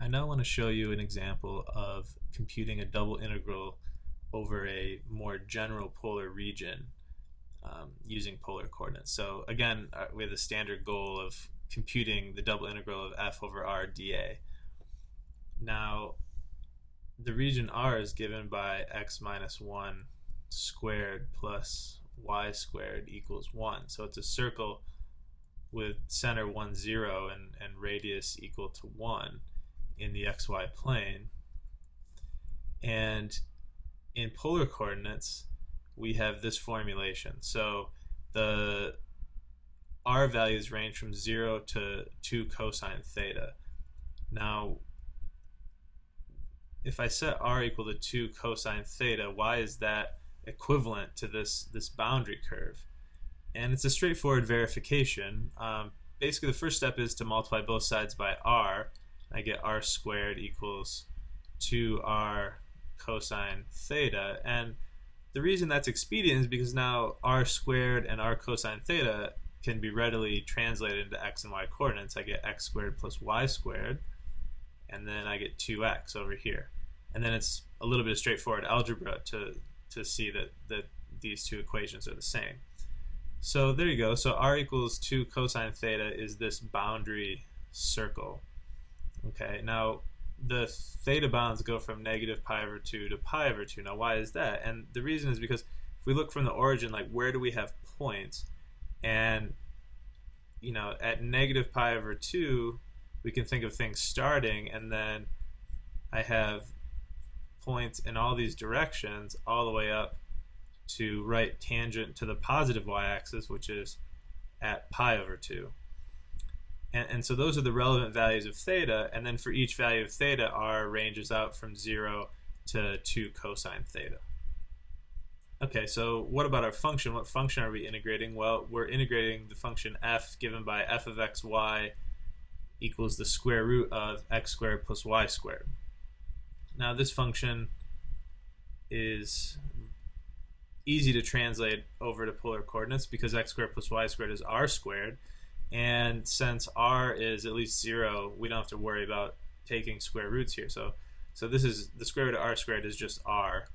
I now want to show you an example of computing a double integral over a more general polar region using polar coordinates. So again, we have the standard goal of computing the double integral of f over r dA. Now, the region R is given by x minus 1 squared plus y squared equals 1. So it's a circle with center 1, 0 and radius equal to 1 in the xy plane. And in polar coordinates, we have this formulation. So the r values range from 0 to 2 cosine theta. Now, if I set r equal to 2 cosine theta, why is that equivalent to this boundary curve? And it's a straightforward verification. Basically, the first step is to multiply both sides by r. I get r squared equals 2r cosine theta. And the reason that's expedient is because now r squared and r cosine theta can be readily translated into x and y coordinates. I get x squared plus y squared, and then I get 2x over here. And then it's a little bit of straightforward algebra to see that these two equations are the same. So there you go. So r equals 2 cosine theta is this boundary circle. Okay, now the theta bounds go from negative pi over 2 to pi over 2. Now why is that? And the reason is because if we look from the origin, like where do we have points? And you know, at negative pi over 2, we can think of things starting, and then I have points in all these directions all the way up to right tangent to the positive y-axis, which is at pi over 2. And so those are the relevant values of theta, and then for each value of theta, r ranges out from 0 to 2 cosine theta. Okay, so what about our function? What function are we integrating? Well, we're integrating the function f given by f of xy equals the square root of x squared plus y squared. Now this function is easy to translate over to polar coordinates because x squared plus y squared is r squared, and since r is at least 0, we don't have to worry about taking square roots here. So this is the square root of r squared is just r.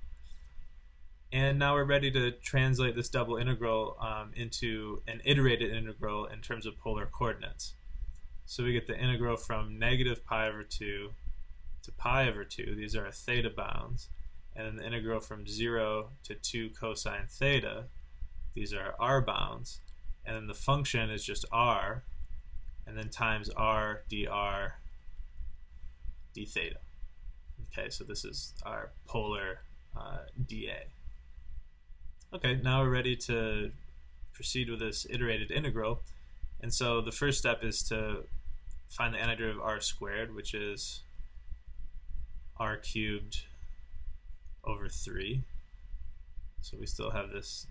And now we're ready to translate this double integral into an iterated integral in terms of polar coordinates. So we get the integral from negative pi over 2 to pi over 2. These are our theta bounds. And then the integral from 0 to 2 cosine theta. These are r bounds. And then the function is just r, and then times r dr d theta. Okay, so this is our polar dA. Okay, now we're ready to proceed with this iterated integral. And so the first step is to find the antiderivative of r squared, which is r cubed over 3. So we still have this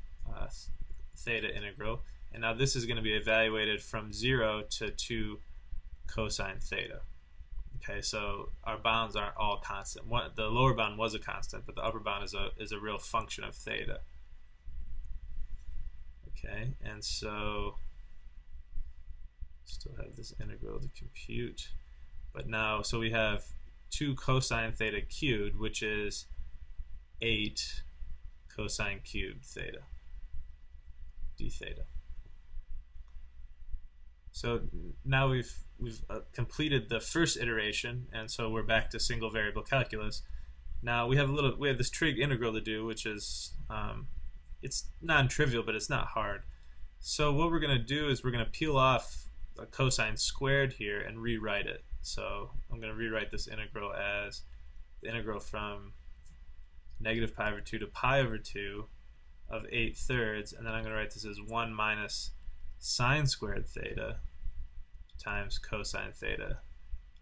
theta integral. And now this is going to be evaluated from 0 to 2 cosine theta. Okay, so our bounds aren't all constant. The lower bound was a constant, but the upper bound is a real function of theta. Okay, and so still have this integral to compute. But now, so we have 2 cosine theta cubed, which is 8 cosine cubed theta, d theta. So now we've completed the first iteration, and so we're back to single variable calculus. Now we have this trig integral to do, which is it's non-trivial, but it's not hard. So what we're going to do is we're going to peel off a cosine squared here and rewrite it. So I'm going to rewrite this integral as the integral from negative pi over 2 to pi over 2 of 8/3, and then I'm going to write this as 1 minus sine squared theta times cosine theta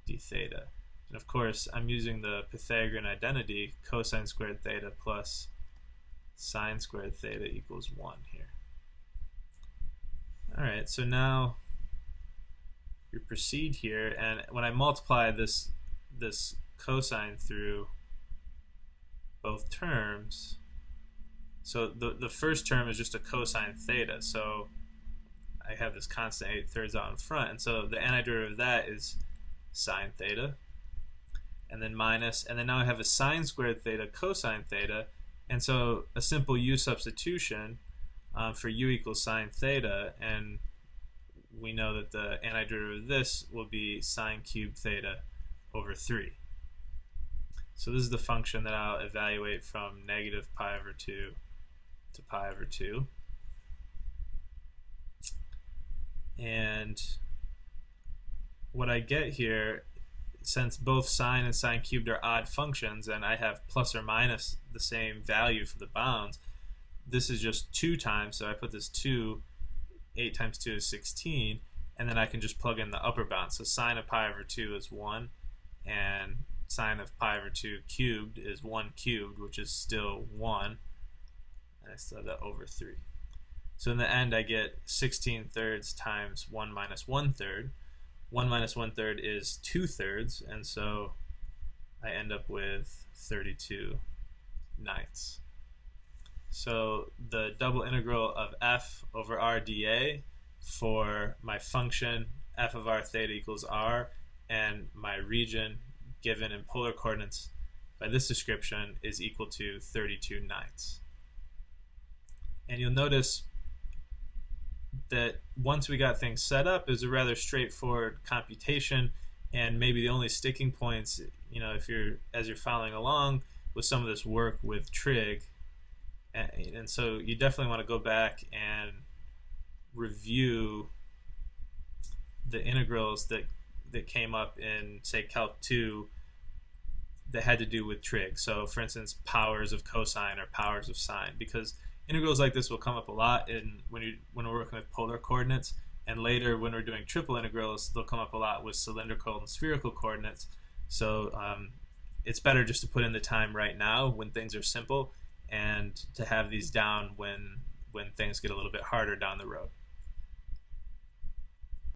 d theta. And of course, I'm using the Pythagorean identity, cosine squared theta plus sine squared theta equals 1 here. Alright, so now we proceed here, and when I multiply this cosine through both terms, so the first term is just a cosine theta, so I have this constant 8/3 out in front, and so the antiderivative of that is sine theta. and then minus, and then now I have a sine squared theta cosine theta, and so a simple u substitution for u equals sine theta, and we know that the antiderivative of this will be sine cubed theta over 3. So this is the function that I'll evaluate from negative pi over 2 to pi over 2. And what I get here, since both sine and sine cubed are odd functions and I have plus or minus the same value for the bounds, this is just 2 times, so I put this 2, 8 times 2 is 16, and then I can just plug in the upper bound. So sine of pi over 2 is 1, and sine of pi over 2 cubed is 1 cubed, which is still 1, and I still have that over 3. So in the end I get 16 thirds times 1 minus 1 third. 1 minus 1 third is 2 thirds, and so I end up with 32 ninths. So the double integral of f over r dA for my function f of r theta equals r, and my region given in polar coordinates by this description is equal to 32 ninths. And you'll notice that once we got things set up, it was a rather straightforward computation, and maybe the only sticking points, if as you're following along with some of this work with trig, and so you definitely want to go back and review the integrals that came up in, say, Calc 2 that had to do with trig. So for instance, powers of cosine or powers of sine, because integrals like this will come up a lot when we're working with polar coordinates, and later when we're doing triple integrals, they'll come up a lot with cylindrical and spherical coordinates. So it's better just to put in the time right now when things are simple, and to have these down when things get a little bit harder down the road.